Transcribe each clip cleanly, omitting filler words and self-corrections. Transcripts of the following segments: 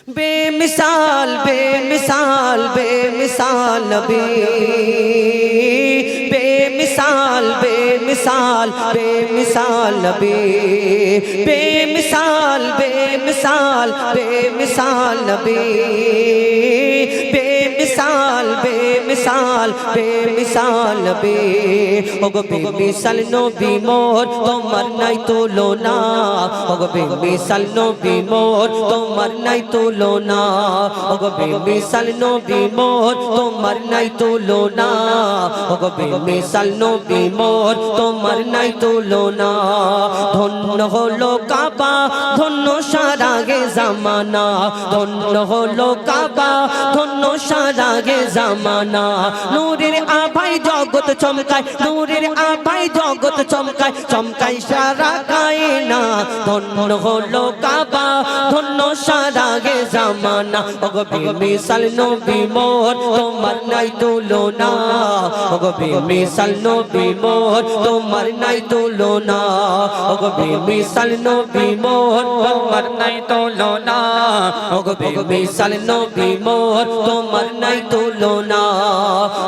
बेमिसाल बेमिसाल बेमिसाल नबी बेमिसाल बेमिसाल बेमिसाल नबी बेमिसाल बेमिसाल बेमिसाल नबी बेमिसाल बेमिसाल बेमिसाल नबी ओगो बेमिसाल नबी मोर তোমার নাই তুলনা ওগো বেমিসাল নবী মোর তোমার নাই তুলনা ওগো বেমিসাল নবী মোর তোমার নাই তুলনা ওগো বেমিসাল নবী মোর তোমার নাই তুলনা ধন্য হলো কাবা ধন্য সারা গে জামানা ধন্য হলো কাবা ধন্য সারা গে জামানা নূরের আভায় জগৎ চমকায় নূরের আভায় জগৎ চমকায় চমকায় সারা কায়না ধন্য হলো কাবা ধন্য সারা গে জামানা ওগো বেমিসাল নবী মোর তোমার নাই তুলনা ওগো বেমিসাল নবী মোর তোমার নাই তুলনা ওগো বেমিসাল নবী মোর তোমার নাই তুলনা ওগো বেমিসাল নবী মোর তোমার নাই তুলনা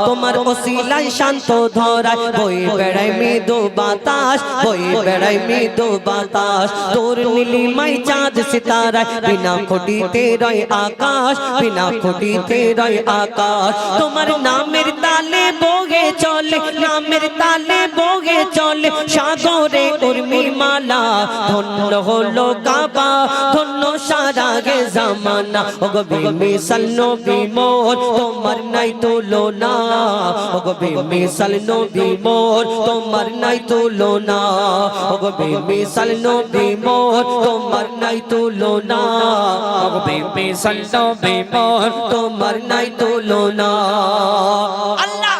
তোমার ওসিলায় শান্ত ধরায় বই বেড়ায় মৃদু বাতাস বই বেড়ায় মৃদু বাতাস তোর নীলিমায় চাঁদ সিতারায় বিনা খুঁটিতে রয় আকাশ বিনা খুঁটিতে রয় আকাশ তোমার নামের তালে বগে চলে নামের তালে বগে চলে সাগরে উর্মিমালা ধন্য হলো কাবা ধন্য সারা গে জামানা ওগো বেমিসাল নবী মোর তোমার নাই তুলনা ওগো বেমিসাল নবী মোর তোমার নাই তুলনা ওগো বেমিসাল নবী মোর তোমার নাই তুলনা ওগো বেমিসাল নবী মোর তোমার নাই তুলনা আল্লাহ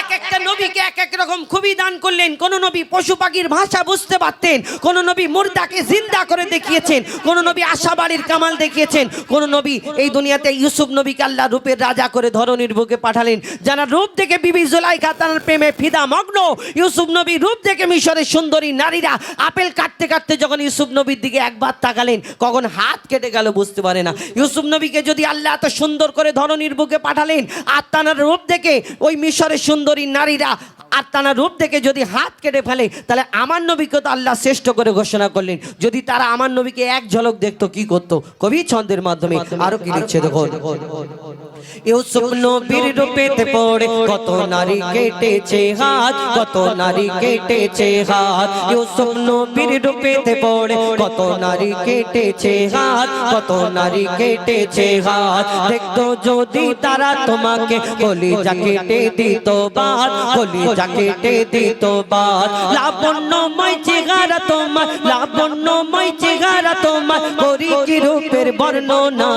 এক একটা নবীকে এক এক রকম খুবই দান করলেন কোন নবী পশু পাখির ভাষা বুঝতে পারতেন কোন নবী মুর্দাকে জিন্দা করে দেখিয়েছেন কোন নবী আশাবাড়ির কামাল দেখিয়েছেন কোন নবী এই দুনিয়াতে ইউসুফ নবীকে আল্লাহ রূপের রাজা করে ধরনীর বুকে পাঠালেন যারা রূপ দেখে বিবি জুলাইখা তার প্রেমে ফিদা মগ্ন ইউসুফ নবী রূপ দেখে মিশরের সুন্দরী নারীরা আপেল কাটতে কাটতে যখন ইউসুফ নবীর দিকে একবার তাকালেন কখন হাত কেটে গেল বুঝতে পারে না ইউসুফ নবীকে যদি আল্লাহ এত সুন্দর করে ধরনীর বুকে পাঠালেন আর তার রূপ দেখে ওই মিশরের সুন্দরী নারীরা আর তারা রূপ দেখে যদি হাত কেটে ফেলে তাহলে আমার নবীকে তো আল্লাহ শ্রেষ্ঠ করে ঘোষণা করলেন যদি তারা আমার নবীকে এক ঝলক দেখতো কি করতো কবি ছন্দের মাধ্যমে আরো কি লিখছে দেখো ইউসুফ নবীর রূপেতে পড়ে কত নারী কেটেছে হাত কত নারী কেটেছে হাত ইউসুফ নবীর রূপেতে পড়ে কত নারী কেটেছে হাত কত নারী কেটেছে হাত দেখতো যদি তারা তোমাকে কলিজা কেটে দিত বাদ কলিজা কেটে দিত বাদ লাবণ্যময় চেহারা তোমার লাবণ্যময় চেহারা তোমার করি কি রূপের বর্ণনা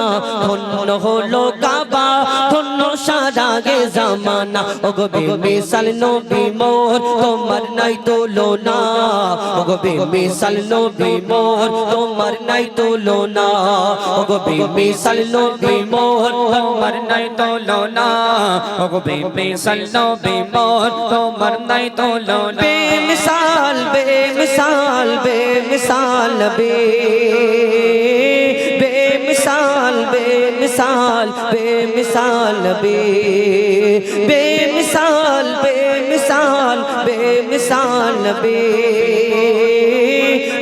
ধন্য হলো কাবা ধন্য সারা গে জামানা ওগো বেমিসাল নবী মোর তোমার নাই তুলনা ওগো বেমিসাল নবী মোর তোমার নাই তুলনা ওগো বেমিসাল নবী মোর তোমার নাই তুলনা ওগো বেমিসাল নবী মোর তোমার নাই তুলনা বেমিসাল বেমিসাল বেমিসাল নবী बेमिसाल बेमिसाल बेमिसाल नबी बेमिसाल बेमिसाल बेमिसाल नबी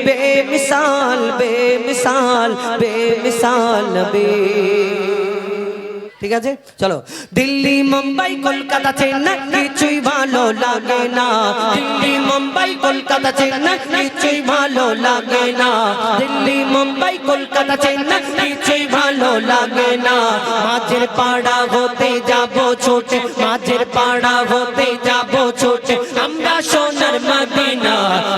बेमिसाल बेमिसाल बेमिसाल नबी ঠিক আছে চলো দিল্লি মুম্বাই কলকাতা চেন্নাই কিছুই ভালো লাগে না দিল্লি মুম্বাই কলকাতা চেন্নাই কিছুই ভালো লাগে না দিল্লি মুম্বাই কলকাতা চেন্নাই কিছুই ভালো লাগে না মাঝের পাড়া হতে যাব ছোটে মাঝের পাড়া হতে যাব ছোটে আমরা সোনার Madina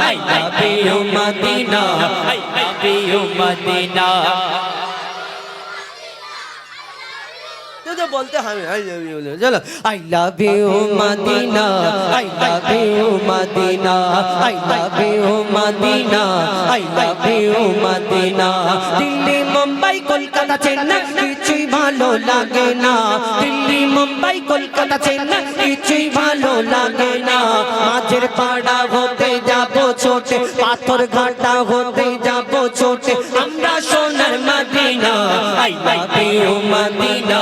I love you Madina I love you Madina बोलते हमें चलो I love you Madina I love you Madina I love you Madina I love you Madina Delhi Mumbai Kolkata Chennai কিছুই ভালো লাগে না দিল্লি মুম্বাই কলকাতা চেন্নাই কিছুই ভালো লাগে না মাঝের পাড়া হতে যাব ছোটে পাথর ঘাটা হতে যাব ছোটে আমরা সোনার Madina I love you Madina,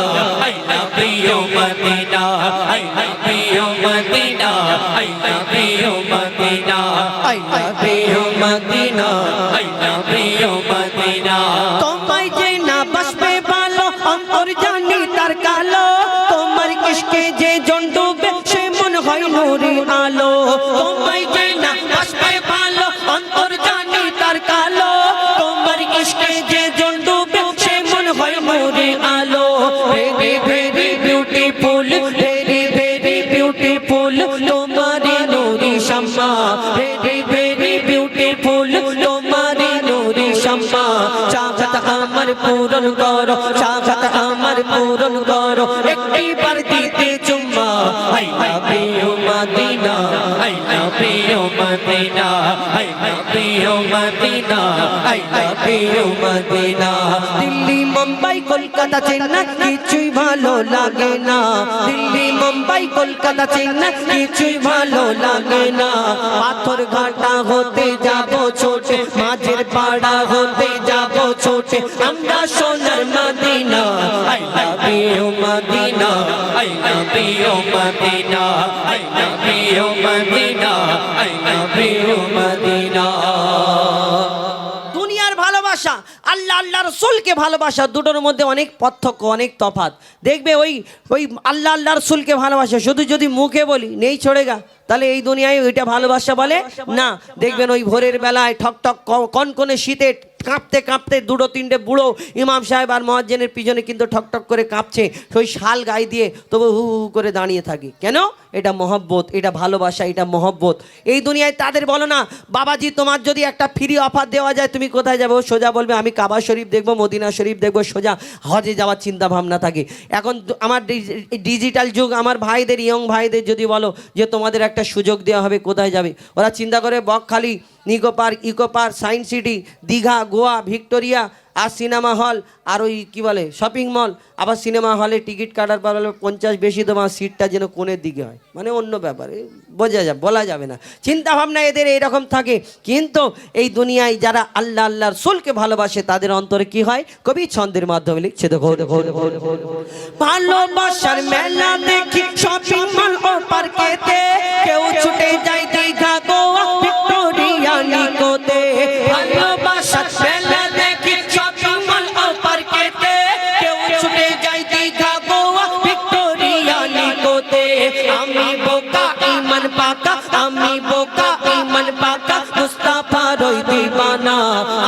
I love you Madina, I love you Madina, I love you Madina, I love you Madina, I love you Madina. তোমায় যে না বাসবে ভালো অন্তর জানি তার কালো, তোমার ইশকে যে জন ডুবে সে মন হয় নূরি আলো। তোমায় যে না বাসবে ভালো অন্তর জানি তার কালো, তোমার ইশকে যে জন ডুবে সে মন হয় নূরি আলো। Very very beautiful, very very beautiful তোমারি নূরি শাম্মা, ভেরি ভেরি বিউটিফুল তোমারি নূরি শাম্মা। চাহত আমার পূরণ করো, চাহত আমার পূরণ করো, একটি বার দিতে চুম্মা। I love you Madina, I love you Madina, I love you Madina, I love you Madina. Delhi Mumbai Kolkata Chennai কিছুই ভালো লাগে না, দিল্লি মুম্বাই কলকাতা চেন্নাই কিছুই ভালো লাগে না। পাথর ঘাটা হতে যাব ছোটে, মাঝের পাড়া হতে যাব ছোটে, আমরা সোনার Medina. I love you Madina, I love you Madina, I love you Madina, I love you Madina. দুনিয়ার ভালোবাসা আল্লাহ আল্লাহ রসুলকে ভালোবাসা দুটোর মধ্যে অনেক পার্থক্য, অনেক তফাৎ। দেখবে ওই আল্লাহ আল্লাহ রসুলকে ভালোবাসা শুধু যদি মুখে বলি নেই ছড়েগা, তাহলে এই দুনিয়ায় ওইটা ভালোবাসা বলে না। দেখবেন ওই ভোরের বেলায় ঠক ঠক কনকনে শীতে কাঁপতে কাঁপতে দুটো তিনটে বুড়ো ইমাম সাহেব আর মুয়াজ্জিনের পিছনে কিন্তু ঠকঠক করে কাঁপছে, ওই শাল গায়ে দিয়ে তবু হু হু করে দাঁড়িয়ে থাকি। কেন? এটা মহব্বত, এটা ভালোবাসা, এটা মহব্বত। এই দুনিয়ায় তাদের বলো না বাবাজি তোমার যদি একটা ফ্রি অফার দেওয়া যায় তুমি কোথায় যাবে, ও সোজা বলবে আমি কাবা শরীফ দেখবো, মদিনা শরীফ দেখবো, সোজা হজে যাওয়ার চিন্তা ভাবনা থাকে। এখন আমার ডিজিটাল যুগ, আমার ভাইদের ইয়ং ভাইদের যদি বলো যে তোমাদের একটা সুযোগ দেওয়া হবে কোথায় যাবে, ওরা চিন্তা করে Bakkhali, Nicco park, eco park, science city, Digha, Goa, Victoria আর সিনেমা হল আর ওই কী বলে শপিং মল। আবার সিনেমা হলে টিকিট কাটার পর 50 বেশি তোমার সিটটা যেন কোণের দিকে হয়, মানে অন্য ব্যাপারে বলা যাবে না। চিন্তা ভাবনা এদের এইরকম থাকে। কিন্তু এই দুনিয়ায় যারা আল্লাহ আল্লাহর রাসূলকে ভালোবাসে তাদের অন্তরে কি হয়, কবি ছন্দের মাধ্যমে লিখছে দেখো দেখো দেখো দেখো। ভালোবাসার মেলা দেখি শপিং মল ও পার্কেতে, কেউ ছুটে যায় দীঘা, গোয়া, ভিক্টোরিয়া, নিকোতে। ভালোবাসার মেলা দেখি শপিং মল ও পার্কেতে, কেউ ছুটে যায় দীঘা, গোয়া, ভিক্টোরিয়া, নিকোতে। আমি বোকা ইমান পাকা, আমি বোকা ইমান পাকা, মুস্তাফার ওই দিওয়ানা।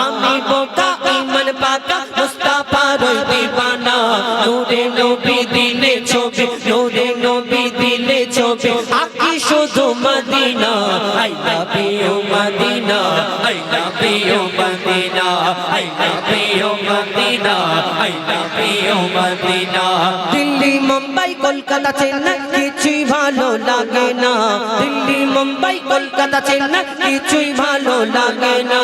আমি বোকা ইমান পাকা, মুস্তাফার ওই দিওয়ানা। নূরে নবী দিলে ছবি, নূরে নবী দিলে ছবি, আকি শুধু Medina. I love you Madina, I love you Madina, I love you Madina, I love you Madina. Delhi Mumbai Kolkata Chennai কিছুই ভালো লাগে না, দিল্লি মুম্বাই কলকাতা চেন্নাই কিছুই ভালো লাগে না।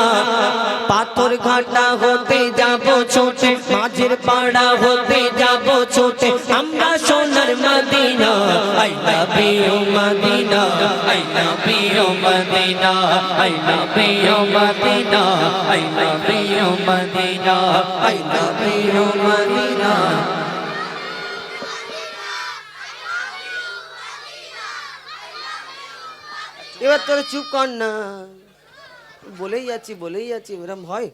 পাথর ঘাটা হতে যাব ছোটে, মাঝের পাড়া হতে যাব ছোটে, আমরা সোনার Medina. I love you Madina, I love you Madina, I love you Madina, I love you Madina, I love you Madina. এবার তোরা চুপ কর না, বলেই যাচ্ছি এরকম হয়।